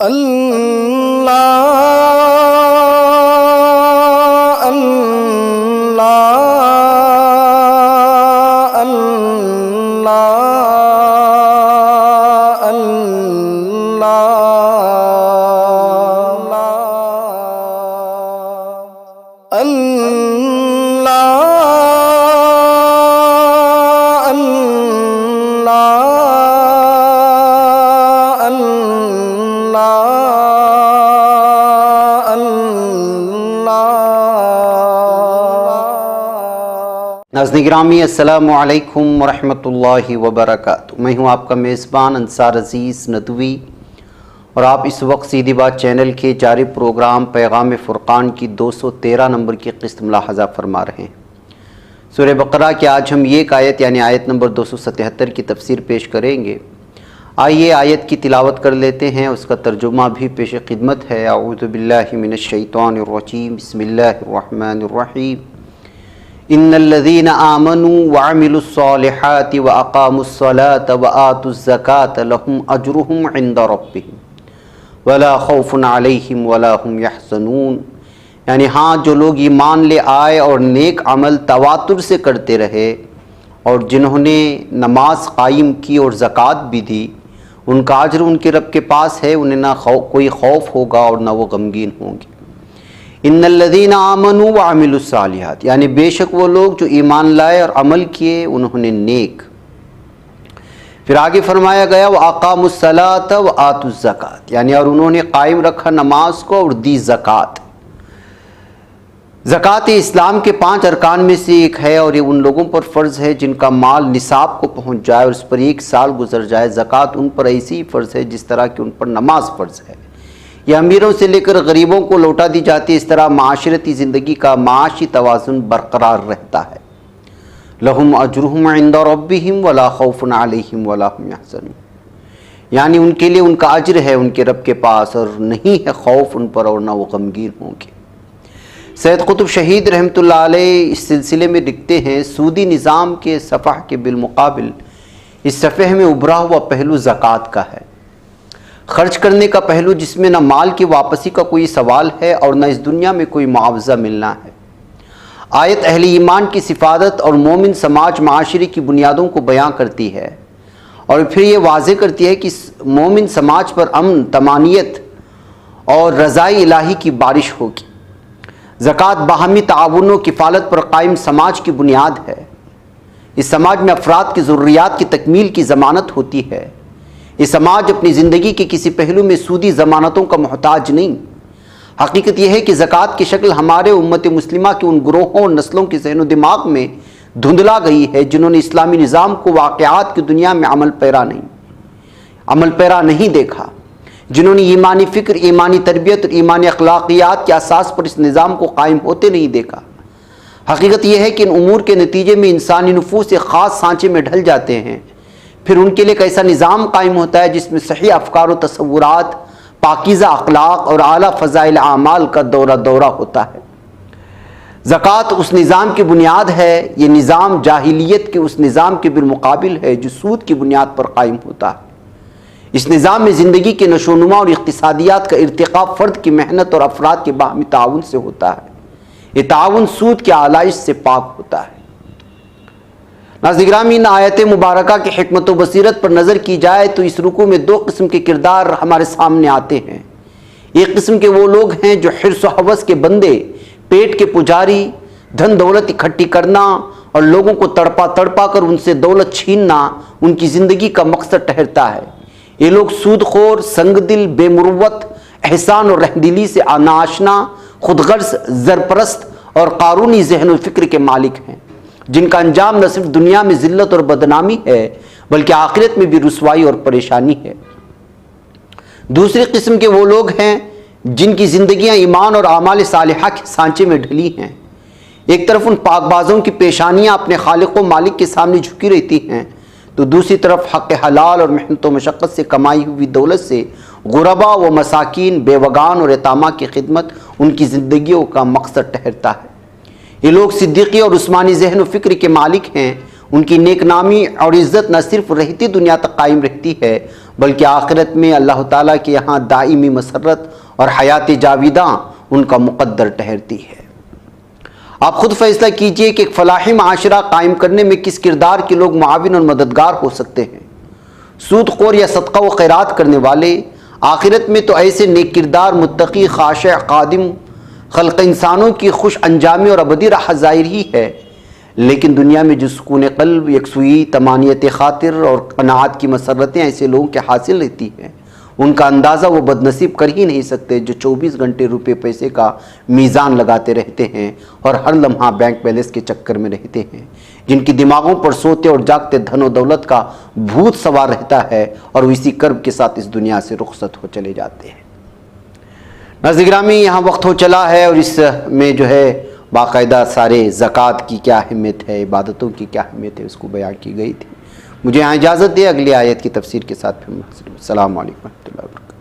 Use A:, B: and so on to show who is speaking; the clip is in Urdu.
A: اللہ اللہ اللہ اللہ
B: ناظرین گرامی، السلام علیکم ورحمۃ اللہ وبرکاتہ۔ میں ہوں آپ کا میزبان انصار عزیز ندوی، اور آپ اس وقت سیدھی بات چینل کے جاری پروگرام پیغام فرقان کی 213 نمبر کی قسط ملاحظہ فرما رہے ہیں۔ سورہ بقرہ کی آج ہم ایک آیت یعنی آیت نمبر 277 کی تفسیر پیش کریں گے۔ آئیے آیت کی تلاوت کر لیتے ہیں، اس کا ترجمہ بھی پیش خدمت ہے۔ اعوذ باللہ من الشیطان الرجیم، بسم اللہ الرحمن الرحیم۔ ان الذين آمنوا وعملوا الصالحات واقاموا الصلاة وآتوا الزكاة لهم اجرهم عند ربهم ولا خوف عليهم ولا هم يحزنون، یعنی ہاں جو لوگ ایمان لے آئے اور نیک عمل تواتر سے کرتے رہے، اور جنہوں نے نماز قائم کی اور زکوٰۃ بھی دی، ان کا اجر ان کے رب کے پاس ہے، انہیں نہ کوئی خوف ہوگا اور نہ وہ غمگین ہوں گے۔ ان الذین آمنوا وعملوا الصالحات، یعنی بے شک وہ لوگ جو ایمان لائے اور عمل کیے، انہوں نے نیک۔ پھر آگے فرمایا گیا وَأَقَامُوا الصَّلَاةَ وَآتُوا الزَّكَاةَ، یعنی اور انہوں نے قائم رکھا نماز کو اور دی زکوٰۃ۔ زکوٰۃ اسلام کے 5 ارکان میں سے ایک ہے، اور یہ ان لوگوں پر فرض ہے جن کا مال نصاب کو پہنچ جائے اور اس پر 1 سال گزر جائے۔ زکوٰۃ ان پر ایسی ہی فرض ہے جس طرح کہ ان پر نماز فرض ہے۔ یہ امیروں سے لے کر غریبوں کو لوٹا دی جاتی ہے، اس طرح معاشرتی زندگی کا معاشی توازن برقرار رہتا ہے۔ لہم اجرہم عند ربہم ولا خوف علیہم ولا هم یحزنون، یعنی ان کے لیے ان کا اجر ہے ان کے رب کے پاس، اور نہیں ہے خوف ان پر اور نہ وہ غمگین ہوں گے۔ سید قطب شہید رحمۃ اللہ علیہ اس سلسلے میں لکھتے ہیں، سودی نظام کے صفح کے بالمقابل اس صفحے میں ابھرا ہوا پہلو زکوٰۃ کا ہے، خرچ کرنے کا پہلو جس میں نہ مال کی واپسی کا کوئی سوال ہے اور نہ اس دنیا میں کوئی معاوضہ ملنا ہے۔ آیت اہل ایمان کی صفات اور مومن سماج معاشرے کی بنیادوں کو بیان کرتی ہے، اور پھر یہ واضح کرتی ہے کہ مومن سماج پر امن، طمانینت اور رضائے الہی کی بارش ہوگی۔ زکوٰۃ باہمی تعاون و کفالت پر قائم سماج کی بنیاد ہے۔ اس سماج میں افراد کی ضروریات کی تکمیل کی ضمانت ہوتی ہے۔ یہ سماج اپنی زندگی کے کسی پہلو میں سودی ضمانتوں کا محتاج نہیں۔ حقیقت یہ ہے کہ زکوٰۃ کی شکل ہمارے امت مسلمہ کے ان گروہوں اور نسلوں کے ذہن و دماغ میں دھندلا گئی ہے جنہوں نے اسلامی نظام کو واقعات کی دنیا میں عمل پیرا نہیں دیکھا، جنہوں نے ایمانی فکر، ایمانی تربیت اور ایمانی اخلاقیات کے اساس پر اس نظام کو قائم ہوتے نہیں دیکھا۔ حقیقت یہ ہے کہ ان امور کے نتیجے میں انسانی نفوس ایک خاص سانچے میں ڈھل جاتے ہیں، پھر ان کے لیے ایک ایسا نظام قائم ہوتا ہے جس میں صحیح افکار و تصورات، پاکیزہ اخلاق اور اعلیٰ فضائل اعمال کا دورہ ہوتا ہے۔ زکوٰۃ اس نظام کی بنیاد ہے۔ یہ نظام جاہلیت کے اس نظام کے بالمقابل ہے جو سود کی بنیاد پر قائم ہوتا ہے۔ اس نظام میں زندگی کے نشو و نما اور اقتصادیات کا ارتقاء فرد کی محنت اور افراد کے باہمی تعاون سے ہوتا ہے۔ یہ تعاون سود کے آلائش سے پاک ہوتا ہے۔ ناظرین گرامی، ان آیت مبارکہ کی حکمت و بصیرت پر نظر کی جائے تو اس رکوع میں 2 قسم کے کردار ہمارے سامنے آتے ہیں۔ ایک قسم کے وہ لوگ ہیں جو حرص و ہوس کے بندے، پیٹ کے پجاری، دھن دولت اکٹھی کرنا اور لوگوں کو تڑپا کر ان سے دولت چھیننا ان کی زندگی کا مقصد ٹھہرتا ہے۔ یہ لوگ سود خور، سنگ دل، بے مروت، احسان اور رحمدلی سے ناآشنا، خود غرض، زرپرست اور قارونی ذہن و فکر کے مالک ہیں، جن کا انجام نہ صرف دنیا میں ذلت اور بدنامی ہے بلکہ آخرت میں بھی رسوائی اور پریشانی ہے۔ دوسری قسم کے وہ لوگ ہیں جن کی زندگیاں ایمان اور اعمال صالحہ کے سانچے میں ڈھلی ہیں۔ ایک طرف ان پاک بازوں کی پیشانیاں اپنے خالق و مالک کے سامنے جھکی رہتی ہیں، تو دوسری طرف حق حلال اور محنت و مشقت سے کمائی ہوئی دولت سے غربا و مساکین، بیوگان اور یتامیٰ کی خدمت ان کی زندگیوں کا مقصد ٹھہرتا ہے۔ یہ لوگ صدیقی اور عثمانی ذہن و فکر کے مالک ہیں، ان کی نیک نامی اور عزت نہ صرف رہتی دنیا تک قائم رہتی ہے بلکہ آخرت میں اللہ تعالیٰ کے یہاں دائمی مسرت اور حیات جاویداں ان کا مقدر ٹھہرتی ہے۔ آپ خود فیصلہ کیجئے کہ ایک فلاحی معاشرہ قائم کرنے میں کس کردار کے لوگ معاون اور مددگار ہو سکتے ہیں۔ سود خور یا صدقہ و خیرات کرنے والے، آخرت میں تو ایسے نیک کردار متقی خاشع خادم خلق انسانوں کی خوش انجامی اور ابدی راحت ظاہر ہی ہے، لیکن دنیا میں جو سکون قلب، یکسوئی، طمانینت خاطر اور قناعت کی مسرتیں ایسے لوگوں کے حاصل رہتی ہیں، ان کا اندازہ وہ بد نصیب کر ہی نہیں سکتے جو 24 گھنٹے روپے پیسے کا میزان لگاتے رہتے ہیں اور ہر لمحہ بینک بیلنس کے چکر میں رہتے ہیں، جن کی دماغوں پر سوتے اور جاگتے دھن و دولت کا بھوت سوار رہتا ہے اور وہ اسی کرب کے ساتھ اس دنیا سے رخصت ہو چلے جاتے ہیں۔ ناظرین گرامی، یہاں وقت ہو چلا ہے اور اس میں جو ہے باقاعدہ سارے زکوٰۃ کی کیا اہمیت ہے، عبادتوں کی کیا اہمیت ہے، اس کو بیان کی گئی تھی۔ مجھے یہاں اجازت دے، اگلی آیت کی تفسیر کے ساتھ پھر السلام علیکم ورحمۃ اللہ وبرکاتہ۔